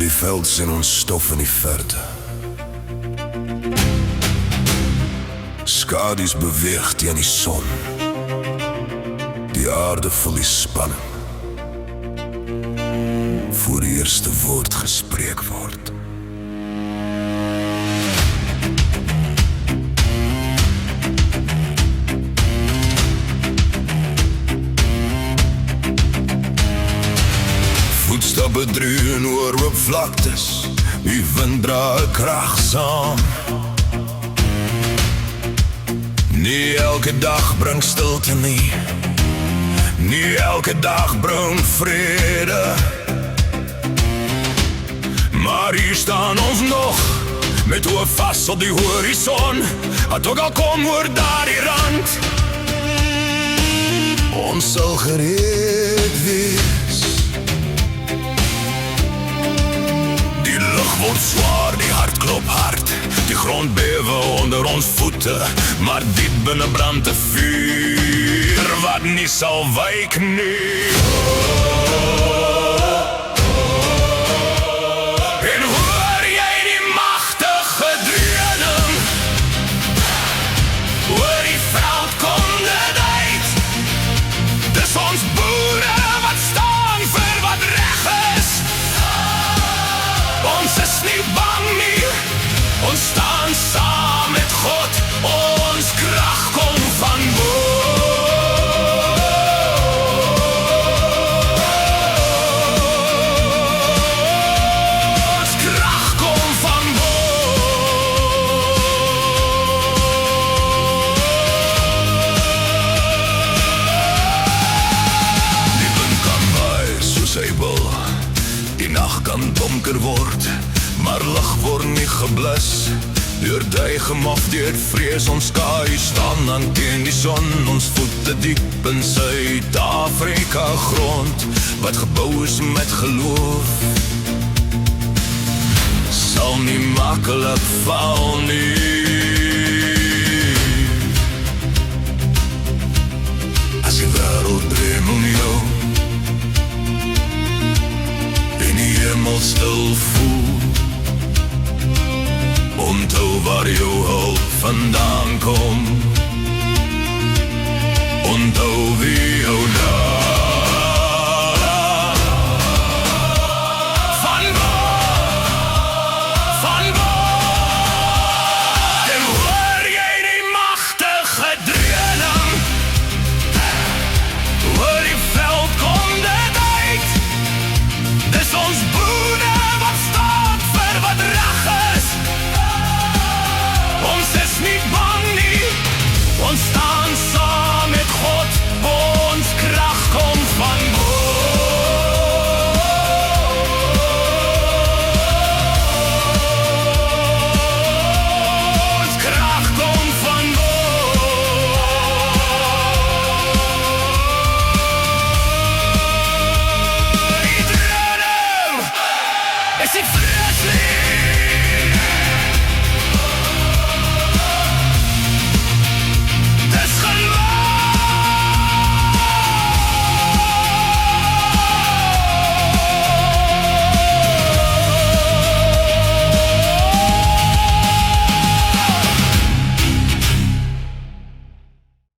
die veld sien ons stof in die verte. Skadu's beweeg teen die son. Die aarde voel die spanning voor die eerste woord gespreek word. Voetstappe dreun oor op vlaktes, die wind dra 'n krag saam. Nie elke dag bring stilte nie, nie elke dag bring vrede. Maar hier staan ons nog, met oë vas op die horison. Wat ook al kom oor daardie rand, ons sal gereed wees. Die lug word swaar, die hart klop hard, die grond bewe onder ons voete, maar diep binne brand 'n vuur wat nie sal wyk nie. En hoor jy die magtige dreuning? Oor die veld kom dit uit. Dis ons boere wat staan vir wat reg is. Ons is nie bang nie, ons staan saam met God. Ons krag kom van bo. Ons krag kom van bo. Die wind kan waai soos hy wil, die nag kan donker word, maar lig word nie geblus. Deur duigem of deur vrees ons skaai staan aan teen die son. Ons voete diep in Suid-Afrika grond, wat gebou is met geloof, sal nie maklik val nie. As die wêreld breek om jou en die hemel stil voel, onthou waar jou hulp vandaan kom. Onthou wie jou daar van bo, van bo. En hoor jy die magtige dreuning? Oor die veld kom dit uit. Dis ons boere wat staan vir wat reg is. Ons is nie bang nie, ons staan saam met God. Ons krag kom van bo. Ons krag kom van bo. Die dreuning is nie vreeslik.